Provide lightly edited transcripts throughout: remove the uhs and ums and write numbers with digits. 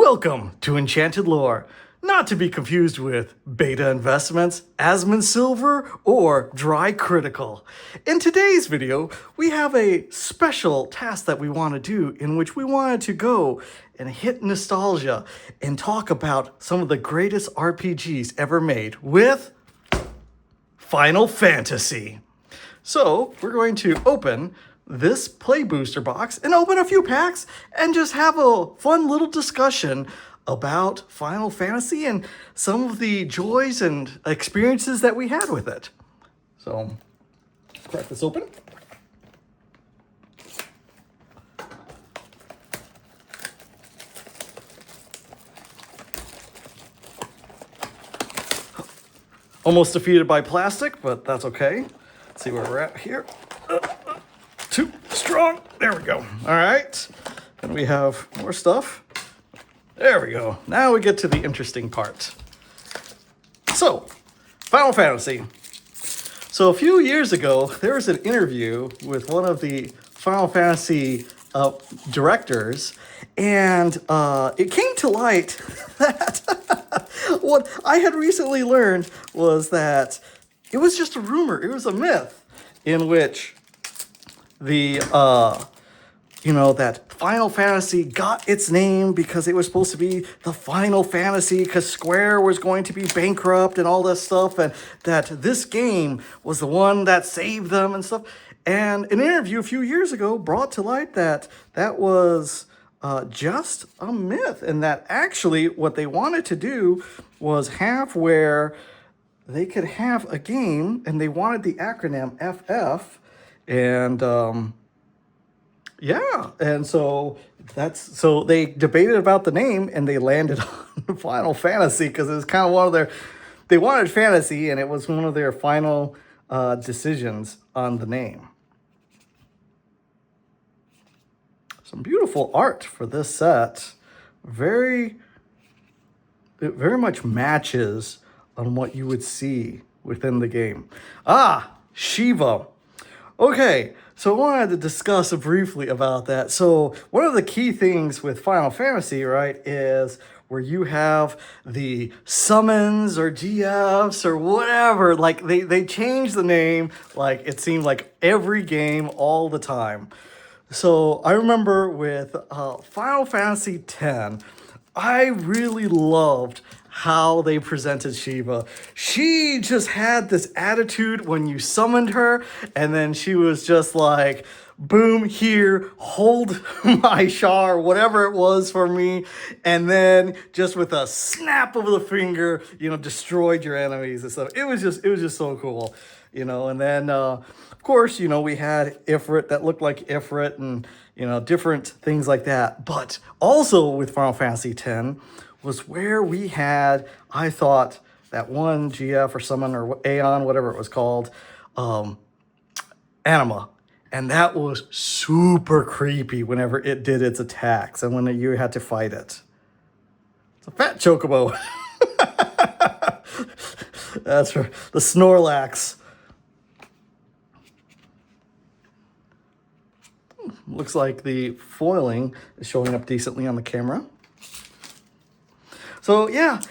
Welcome to Enchanted Lore, not to be confused with Beta Investments, Asmon Silver, or Dry Critical. In today's video, we have a special task that we want to do in which we wanted to go and hit nostalgia and talk about some of the greatest RPGs ever made with Final Fantasy. So we're going to open this play booster box and open a few packs and just have a fun little discussion about Final Fantasy and some of the joys and experiences that we had with it. So crack this open. Almost defeated by plastic, but that's okay. Let's see where we're at here. Too strong. There we go. All right. And we have more stuff. There we go. Now we get to the interesting part. So, Final Fantasy. So a few years ago, there was an interview with one of the Final Fantasy directors, and it came to light that what I had recently learned was that it was just a rumor. It was a myth in which the that Final Fantasy got its name because it was supposed to be the Final Fantasy because Square was going to be bankrupt and all this stuff, and that this game was the one that saved them and stuff. And an interview a few years ago brought to light that that was just a myth, and that actually what they wanted to do was have where they could have a game, and they wanted the acronym FF, and and so they debated about the name, and they landed on Final Fantasy because it was kind of one of their, they wanted fantasy, and it was one of their final decisions on the name. Some beautiful art for this set. It very much matches on what you would see within the game. Shiva. Okay, so I wanted to discuss briefly about that. So one of the key things with Final Fantasy, right, is where you have the summons or GFs or whatever, like they change the name, like it seemed like every game all the time. So I remember with Final Fantasy X, I really loved how they presented Shiva. She just had this attitude when you summoned her, and then she was just like, boom, here, hold my char, whatever it was for me, and then just with a snap of the finger, destroyed your enemies and stuff. It was just so cool, and then of course, we had Ifrit that looked like Ifrit, and different things like that. But also with Final Fantasy X was where we had, I thought, that one GF or summon or Aeon, whatever it was called, Anima. And that was super creepy whenever it did its attacks and when you had to fight it. It's a fat chocobo. That's for the Snorlax. Looks like the foiling is showing up decently on the camera. So yeah,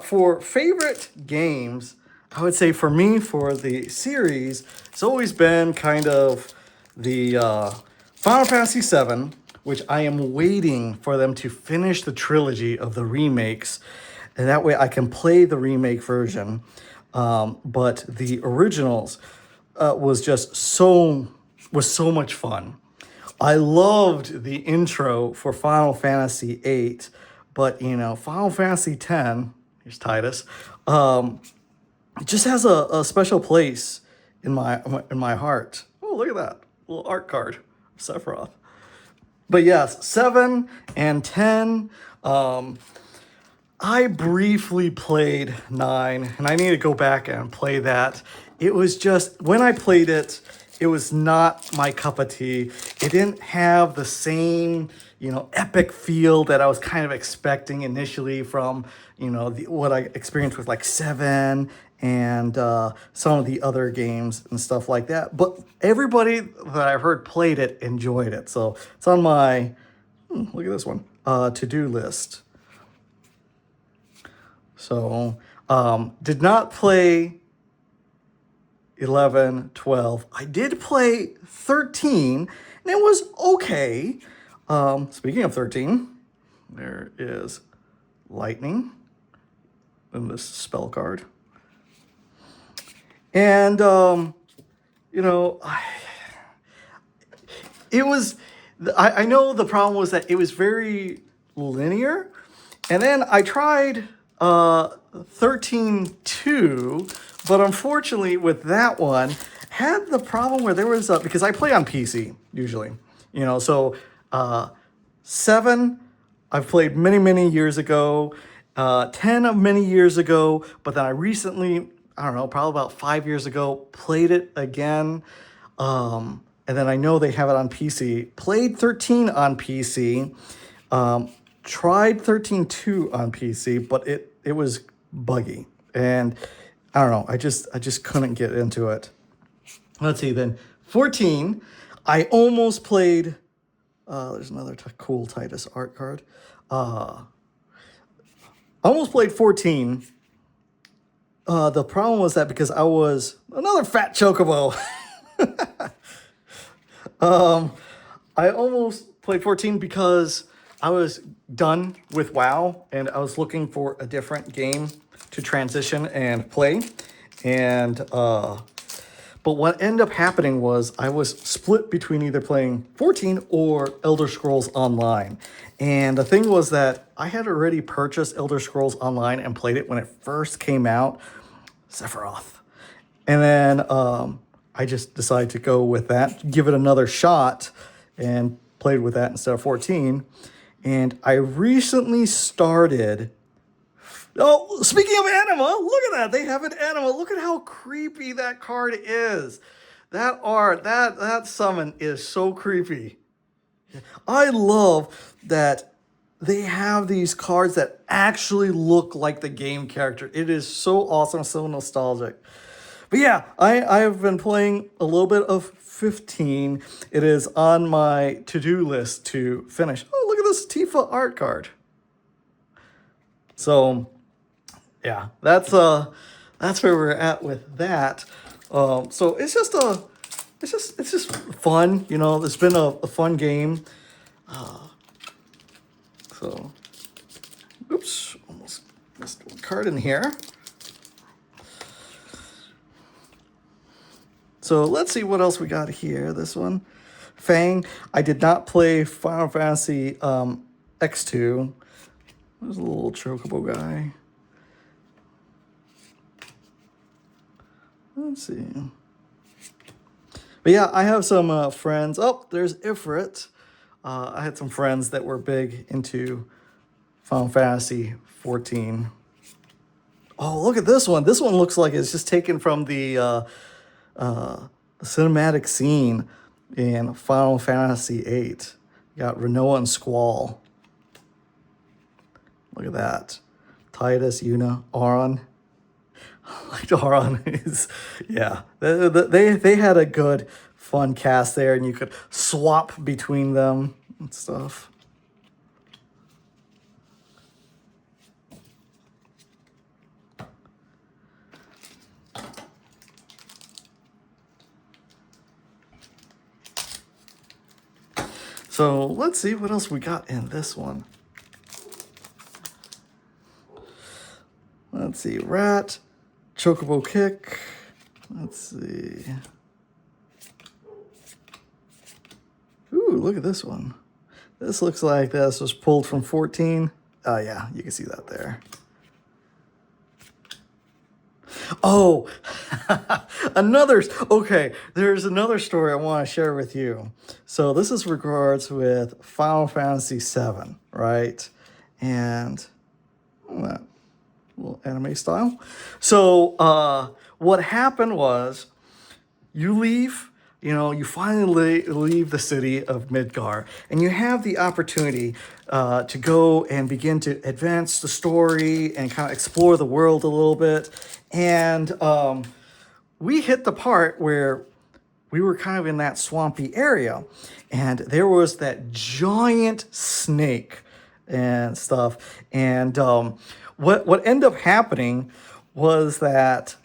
for favorite games, I would say for me, for the series, it's always been kind of the Final Fantasy VII, which I am waiting for them to finish the trilogy of the remakes, and that way I can play the remake version. But the originals was so much fun. I loved the intro for Final Fantasy VIII, but Final Fantasy X, here's Titus, it just has a special place in my heart. Oh, look at that little art card, Sephiroth. But yes, 7 and 10. I briefly played 9, and I need to go back and play that. It was just, when I played it, it was not my cup of tea. It didn't have the same, epic feel that I was kind of expecting initially from, what I experienced with like 7 and some of the other games and stuff like that. But everybody that I heard played it enjoyed it. So it's on my, look at this one, to-do list. So, did not play 11, 12. I did play 13, and it was okay. Speaking of 13, there is lightning in this spell card. And, you know, it was, I know the problem was that it was very linear. And then I tried 13.2, but unfortunately with that one, had the problem where there was, because I play on PC usually, you know, so 7, I've played many, many years ago, 10 of many years ago, but then I recently, I don't know, probably about 5 years ago, played it again. And then I know they have it on PC. Played 13 on PC. Tried 13.2 on PC, but it was buggy. And I don't know, I just couldn't get into it. Let's see then. 14, I almost played, there's another cool Titus art card. Almost played 14. The problem was that because I was another fat chocobo. I almost played 14 because I was done with WoW and I was looking for a different game to transition and play. And but what ended up happening was I was split between either playing 14 or Elder Scrolls Online. And the thing was that I had already purchased Elder Scrolls Online and played it when it first came out, Sephiroth. And then I just decided to go with that, give it another shot, and played with that instead of 14. And I recently started. Oh, speaking of anima, look at that. They have an anima. Look at how creepy that card is. That art, that summon is so creepy. I love that they have these cards that actually look like the game character. It is so awesome, so nostalgic. But yeah, I have been playing a little bit of 15. It is on my to-do list to finish. Oh, look at this Tifa art card. So yeah, that's where we're at with that. So it's just fun, you know. It's been a fun game. So, oops, almost missed one card in here. So let's see what else we got here. This one, Fang. I did not play Final Fantasy X2. There's a little chocobo guy. Let's see. But yeah, I have some friends. Oh, there's Ifrit. I had some friends that were big into Final Fantasy 14. Oh, look at this one. This one looks like it's just taken from the cinematic scene in Final Fantasy VIII. You got Renoa and Squall. Look at that. Titus, Yuna, Auron. Like Auron is, yeah. They had a good, fun cast there, and you could swap between them and stuff. So let's see what else we got in this one. Let's see, Rat, Chocobo Kick. Let's see. Ooh, look at this one. This looks like this was pulled from 14. Oh yeah, you can see that there. Oh, there's another story I want to share with you. So this is regards with Final Fantasy VII, right? And that little anime style. So what happened was you leave, you finally leave the city of Midgar, and you have the opportunity to go and begin to advance the story and kind of explore the world a little bit. And we hit the part where we were kind of in that swampy area, and there was that giant snake and stuff. And what ended up happening was that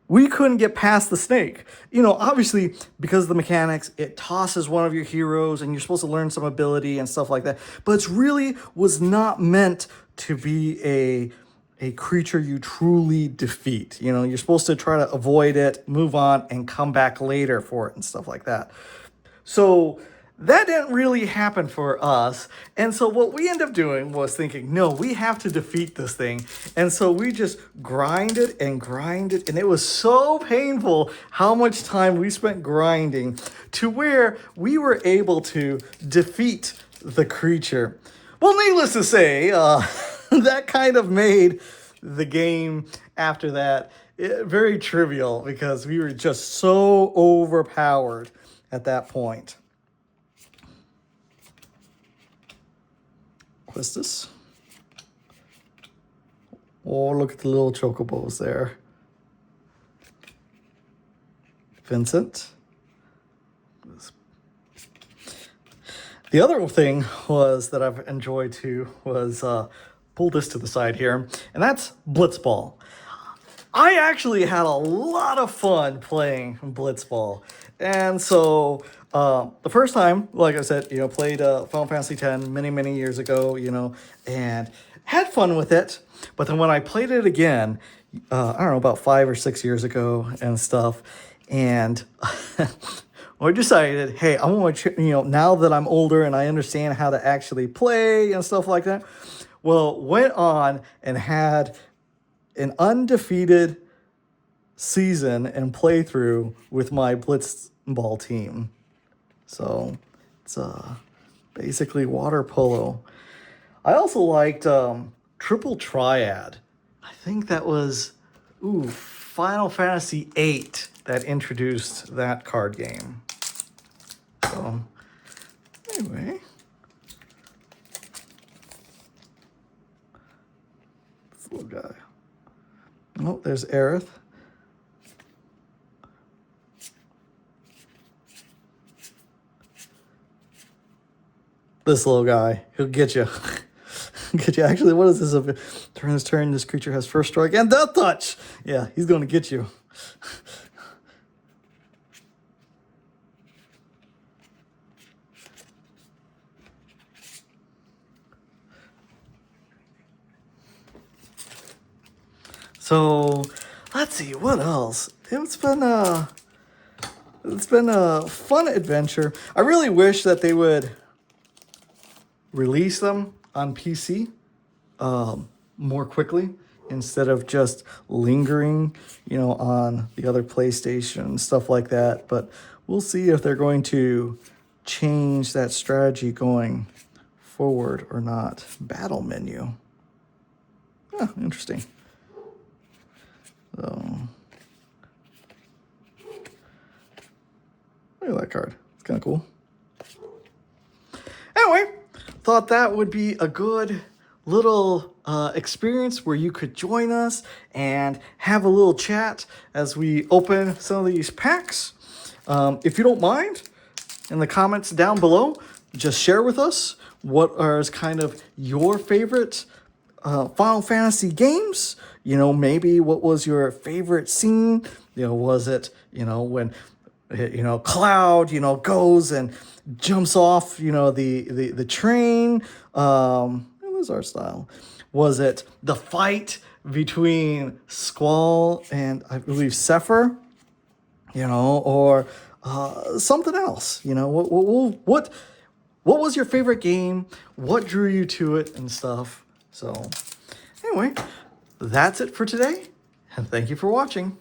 we couldn't get past the snake. You know, obviously, because of the mechanics, it tosses one of your heroes and you're supposed to learn some ability and stuff like that. But it's really was not meant to be a creature you truly defeat. You know, you're supposed to try to avoid it, move on, and come back later for it and stuff like that. So that didn't really happen for us. And so what we ended up doing was thinking, no, we have to defeat this thing. And so we just grinded and grinded. And it was so painful how much time we spent grinding to where we were able to defeat the creature. Well, needless to say, that kind of made the game after that very trivial because we were just so overpowered at that point. What's this? Oh, look at the little chocobos there. Vincent. The other thing was that I've enjoyed too was pull this to the side here, and that's Blitzball. I actually had a lot of fun playing Blitzball. And so the first time, like I said, you know, played Final Fantasy X many, many years ago, you know, and had fun with it. But then when I played it again, I don't know, about 5 or 6 years ago and stuff, and I decided, hey, I want to, you know, now that I'm older and I understand how to actually play and stuff like that, well, went on and had an undefeated season and playthrough with my Blitzball team. So it's basically water polo. I also liked Triple Triad. I think that was Final Fantasy VIII that introduced that card game. So anyway, this little guy. Oh, there's Aerith. This little guy, he'll get you. Get you. Actually, what is this? During his turn, this creature has first strike and death touch. Yeah, he's going to get you. So, let's see, what else? It's been a fun adventure. I really wish that they would release them on PC more quickly instead of just lingering, you know, on the other PlayStation and stuff like that. But we'll see if they're going to change that strategy going forward or not. Battle menu. Oh, interesting. So, look at that card. It's kind of cool. Anyway, thought that would be a good little experience where you could join us and have a little chat as we open some of these packs. If you don't mind, in the comments down below, just share with us what are kind of your favorite Final Fantasy games. You know, maybe what was your favorite scene? You know, was it, you know, when, you know, Cloud, you know, goes and jumps off, you know, the train? It was our style. Was it the fight between Squall and, I believe, Sephiroth? You know, or something else? You know, what was your favorite game? What drew you to it and stuff? So, anyway, that's it for today, and thank you for watching.